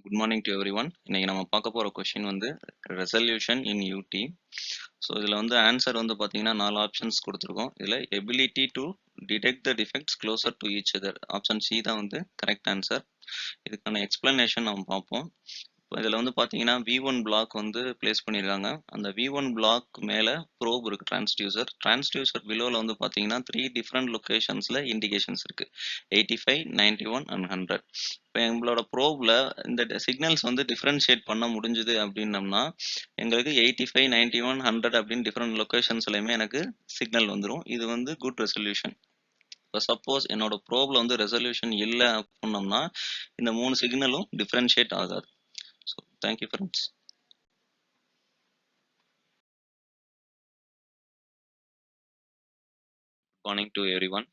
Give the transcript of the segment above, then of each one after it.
Good morning to everyone. இன்னைக்கு நம்ம பார்க்க போற கொஸ்டின் வந்து ரெசல்யூஷன் இன் யூடி. ஸோ இதில் வந்து ஆன்சர் வந்து பார்த்தீங்கன்னா 4 ஆப்ஷன்ஸ் கொடுத்துருக்கோம். இதில் ability to detect the defects closer to each other, option C தான் வந்து கரெக்ட் ஆன்சர். இதுக்கான எக்ஸ்பிளனேஷன் நம்ம பார்ப்போம். இப்போ இதில் வந்து பார்த்தீங்கன்னா V1 பிளாக் வந்து பிளேஸ் பண்ணியிருக்காங்க. அந்த V1 பிளாக் மேலே ப்ரோப் இருக்குது, டிரான்ஸ்டியூசர் பிலோவில் வந்து பார்த்தீங்கன்னா 3 டிஃப்ரெண்ட் லொக்கேஷன்ஸில் இண்டிகேஷன்ஸ் இருக்குது, 85, 91 அண்ட் 100. இப்போ எங்களோட ப்ரோப்ல இந்த சிக்னல்ஸ் வந்து டிஃப்ரென்ஷியேட் பண்ண முடிஞ்சுது அப்படின்னம்னா எங்களுக்கு 85, 91, 100 அப்படின்னு டிஃப்ரெண்ட் லொக்கேஷன்ஸ்லையுமே எனக்கு சிக்னல் வந்துடும். இது வந்து குட் ரெசல்யூஷன். இப்போ சப்போஸ் என்னோட ப்ரோப்ல வந்து ரெசல்யூஷன் இல்லை அப்படின்னம்னா இந்த 3 சிக்னலும் டிஃப்ரென்ஷியேட் ஆகாது. So thank you friends. Good morning to everyone.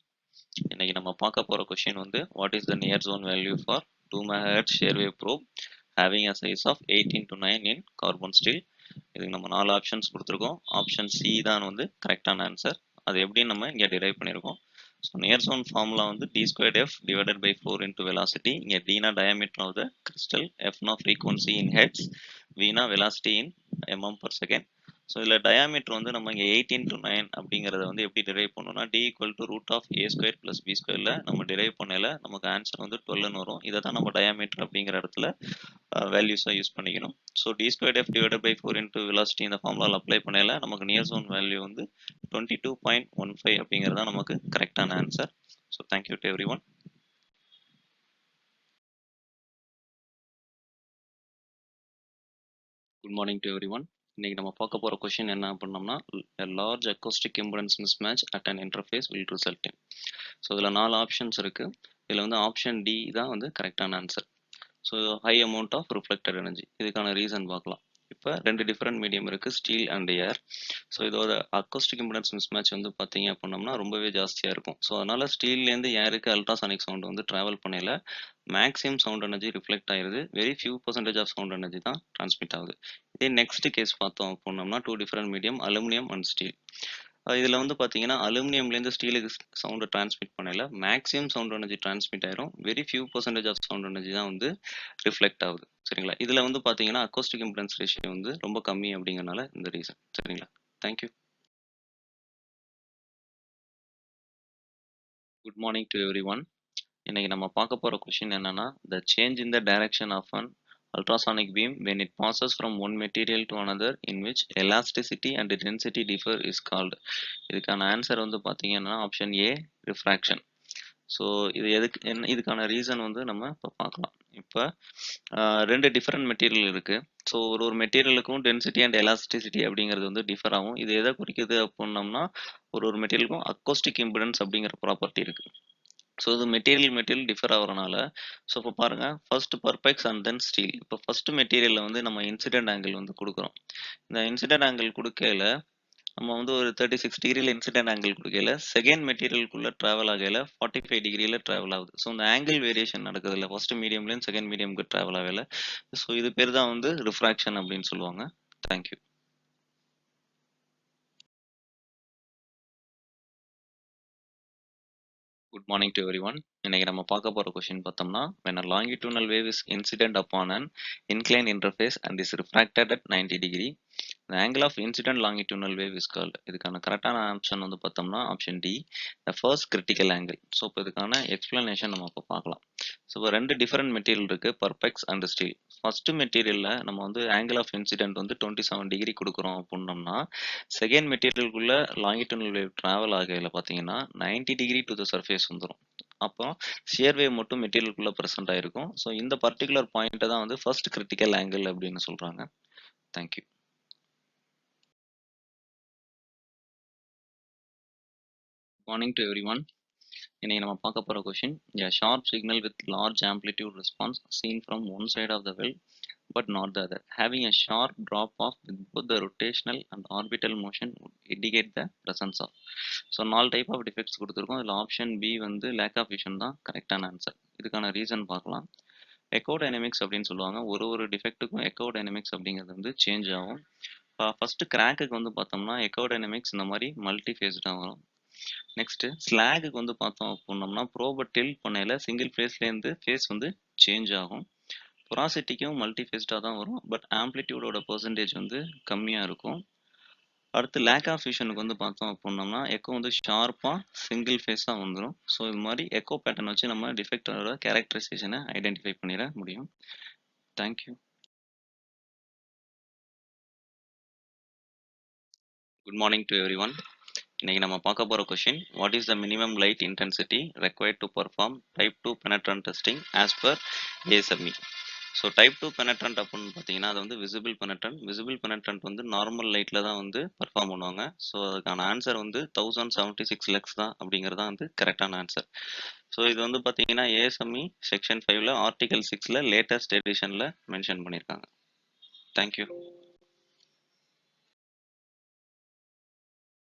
இன்னைக்கு நம்ம பார்க்க போகிற கொஷின் வந்து what is the near zone value for 2 MHz shear wave probe having a size of 18-9 in carbon steel. இதுக்கு நம்ம 4 ஆப்ஷன்ஸ் கொடுத்துருக்கோம். ஆப்ஷன் சி தான் வந்து கரெக்டான ஆன்சர். அது எப்படின்னு நம்ம இங்கே டிரைவ் பண்ணியிருக்கோம். ஸோ நியர் ஜோன் ஃபார்முலா வந்து d²f divided by 4 into velocity. இங்கே dனா diameter of the crystal, fனா frequency in hertz, vனா velocity in mm per second. So இதில் டயாமீட்டர் வந்து நம்ம இங்கே 18-9 அப்படிங்கிறத வந்து எப்படி டிரைவ் பண்ணோம்னா d = √a² + b² நம்ம டிரைவ் பண்ணல நமக்கு ஆன்சர் வந்து 12ன்னு வரும். இதை தான் நம்ம டயாமீட்டர் அப்படிங்கிற இடத்துல வேல்யூஸாக யூஸ் பண்ணிக்கணும். So d²f divided by 4 into velocity இந்த ஃபார்முலாவில் அப்ளை பண்ணல நமக்கு நியர் ஜோன் வேல்யூ வந்து 22.15 அப்படிங்கிறது தான் நமக்கு கரெக்டான answer. So thank you to everyone. Good morning to everyone. இன்னைக்கு நம்ம பார்க்க போகிற கொஷின் என்ன அப்படின்னோம்னா large acoustic impedance mismatch at an interface will result in. So இதில் 4 ஆப்ஷன்ஸ் இருக்குது. இதில் வந்து ஆப்ஷன் டி தான் வந்து கரெக்டான answer. So high amount of reflected energy. இதுக்கான ரீசன் பார்க்கலாம். இப்போ 2 டிஃப்ரெண்ட் மீடியம் இருக்குது, ஸ்டீல் அண்ட் ஏர். ஸோ இதோட அக்கோஸ்டிக் இம்படன்ஸ் மிஸ்மேட்ச் வந்து பார்த்தீங்க அப்படின்னம்னா ரொம்பவே ஜாஸ்தியாக இருக்கும். ஸோ அதனால் ஸ்டீல்லேருந்து ஏருக்கு அல்ட்ராசானிக் சவுண்ட் வந்து ட்ராவல் பண்ணல மேக்ஸிமம் சவுண்ட் எனர்ஜி ரிஃப்ளெக்ட் ஆயிருது, very few % of sound energy தான் ட்ரான்ஸ்மிட் ஆகுது. இதே நெக்ஸ்ட் கேஸ் பார்த்தோம் அப்படின்னம்னா 2 different medium, aluminium and steel. இதில் வந்து பார்த்தீங்கன்னா அலுமினியம்லேருந்து ஸ்டீலுக்கு சவுண்டை டிரான்ஸ்மிட் பண்ணல மேக்ஸிமம் சவுண்ட் எனர்ஜி டிரான்ஸ்மிட் ஆயிரும், very few % of sound energy தான் வந்து ரிஃப்ளெக்ட் ஆகுது. சரிங்களா? இதில் வந்து பார்த்தீங்கன்னா அக்கோஸ்டிக் இம்படன்ஸ் ரேஷியோ வந்து ரொம்ப கம்மி அப்படிங்கிறனால இந்த ரீசன். சரிங்களா? Thank you. Good morning to everyone. இன்னைக்கு நம்ம பார்க்க போகிற கொஷின் என்னன்னா the change in the direction of an ultrasonic beam when it passes from one material to another in which elasticity and density differ is called. இதுக்கான answer வந்து பார்த்தீங்கன்னா option A refraction. So இது எதுக்கு என்ன, இதுக்கான reason வந்து நம்ம இப்போ பார்க்கலாம். இப்போ 2 டிஃப்ரெண்ட் மெட்டீரியல் இருக்குது. ஸோ ஒரு மெட்டீரியலுக்கும் டென்சிட்டி அண்ட் எலாஸ்டிசிட்டி அப்படிங்கிறது வந்து டிஃபர் ஆகும். இது எதை குறிக்குது அப்படின்னம்னா ஒரு மெட்டீரியலுக்கும் அக்கோஸ்டிக் இம்பிடன்ஸ் அப்படிங்கிற ப்ராப்பர்ட்டி இருக்குது. ஸோ இது மெட்டீரியல் டிஃபர் ஆகிறனால ஸோ இப்போ பாருங்கள் ஃபர்ஸ்ட் பர்பெக்ஸ் அண்ட் தென் ஸ்டீல். இப்போ ஃபர்ஸ்ட் மெட்டீரியலில் வந்து நம்ம இன்சிடென்ட் ஆங்கிள் வந்து கொடுக்குறோம். இந்த இன்சிடென்ட் ஆங்கிள் கொடுக்கையில நம்ம வந்து ஒரு 36 டிகிரியில் இன்சிடென்ட் ஆங்கிள் கொடுக்கையில செகண்ட் மெட்டீரியலுக்குள்ளே ட்ராவல் ஆகையில் 45 டிகிரியில் ட்ராவல் ஆகுது. ஸோ இந்த ஆங்கிள் வேரியேஷன் நடக்குது இல்லை ஃபர்ஸ்ட் மீடியம்லேருந்து செகண்ட் மீடியமுக்கு ட்ராவல் ஆகல. ஸோ இது பேர் தான் வந்து ரிஃப்ராக்ஷன் அப்படின்னு சொல்லுவாங்க. Thank you. Good morning to everyone. இன்னைக்கு நம்ம பார்க்க போகிற கொஸ்டின் பார்த்தோம்னா when a longitudinal wave is incident upon an inclined interface and is refracted at 90 degree, the angle of incident longitudinal wave is called. இதுக்கான கரெக்டான option வந்து பார்த்தோம்னா option D, the first critical angle. So இப்போ இதுக்கான explanation நம்ம இப்போ பார்க்கலாம். So இப்போ 2 டிஃப்ரெண்ட் மெட்டீரியல் இருக்குது, பர்பெக்ஸ் அண்ட் ஸ்டீல். ஃபர்ஸ்ட் மெட்டீரியலில் நம்ம வந்து ஆங்கிள் ஆஃப் இன்சிடென்ட் வந்து 27 டிகிரி கொடுக்குறோம் அப்படின்னோம்னா செகண்ட் மெட்டீரியலுக்குள்ள லாங்கிடியூனல் வேவ் ட்ராவல் ஆகையில் பார்த்தீங்கன்னா 90 டிகிரி டு த சர்ஃபேஸ் வந்துடும். அப்போ ஷியர் வேவ் மட்டும் மெட்டீரியலுக்குள்ள ப்ரெசென்ட் ஆயிருக்கும். ஸோ இந்த பர்டிகுலர் பாயிண்ட்டை தான் வந்து ஃபர்ஸ்ட் கிரிட்டிக்கல் ஆங்கிள் அப்படின்னு சொல்றாங்க. Thank you. Morning to everyone. இன்னைக்கு நம்ம பார்க்க போகிற question sharp signal with large amplitude response seen from one side of the well but not the other, having a sharp drop off with both the rotational and orbital motion would indicate the presence of. So 4 type of defects கொடுத்துருக்கோம். இதில் option B வந்து lack of vision தான் கரெக்டான answer. இதுக்கான reason பார்க்கலாம். Echo dynamics அப்படின்னு சொல்லுவாங்க. ஒரு டிஃபெக்ட்டுக்கும் எக்கோ டைனமிக்ஸ் அப்படிங்கிறது வந்து சேஞ்ச் ஆகும். ஃபர்ஸ்ட் கிராக்குக்கு வந்து பார்த்தோம்னா எக்கோ டைனமிக்ஸ் இந்த மாதிரி மல்டி ஃபேஸ்டாக வரும். நெக்ஸ்ட் ஸ்லாகுக்கு வந்து பார்த்தோம் அப்படின்னோம்னா ப்ரோபை டில் பண்ணையில் சிங்கிள் ஃபேஸ்லேருந்து ஃபேஸ் வந்து சேஞ்ச் ஆகும். பொராசிட்டிக்கும் மல்டிஃபேஸ்டாக தான் வரும். பட் ஆம்ப்ளிடியூடோட பெர்சன்டேஜ் வந்து கம்மியாக இருக்கும். அடுத்து லேக் ஆஃப் விஷனுக்கு வந்து பார்த்தோம் அப்படின்னோம்னா எக்கோ வந்து ஷார்ப்பாக சிங்கிள் ஃபேஸாக வந்துடும். ஸோ இது மாதிரி எக்கோ பேட்டர்ன் வச்சு நம்ம டிஃபெக்டோட கேரக்டரைசேஷனை ஐடென்டிஃபை பண்ணிட முடியும். Thank you. Good morning to everyone. இன்னைக்கு நம்ம பார்க்க போகிற question, what is the minimum light intensity required to perform type 2 penetrant testing as per ASME. So type 2 penetrant அப்படின்னு பார்த்தீங்கன்னா அது வந்து விசிபிள் பெனட்ரண்ட். விசிபிள் பெனட்ரண்ட் வந்து நார்மல் லைட்டில் தான் வந்து பர்ஃபார்ம் பண்ணுவாங்க. ஸோ அதுக்கான ஆன்சர் வந்து 1076 லக்ஸ் தான் அப்படிங்கிறது தான் வந்து கரெக்டான ஆன்சர். ஸோ இது வந்து பார்த்தீங்கன்னா ASME செக்ஷன் 5ல் ஆர்டிகல் 6ல் லேட்டஸ்ட் எடிஷனில் மென்ஷன் பண்ணியிருக்காங்க. தேங்க்யூ.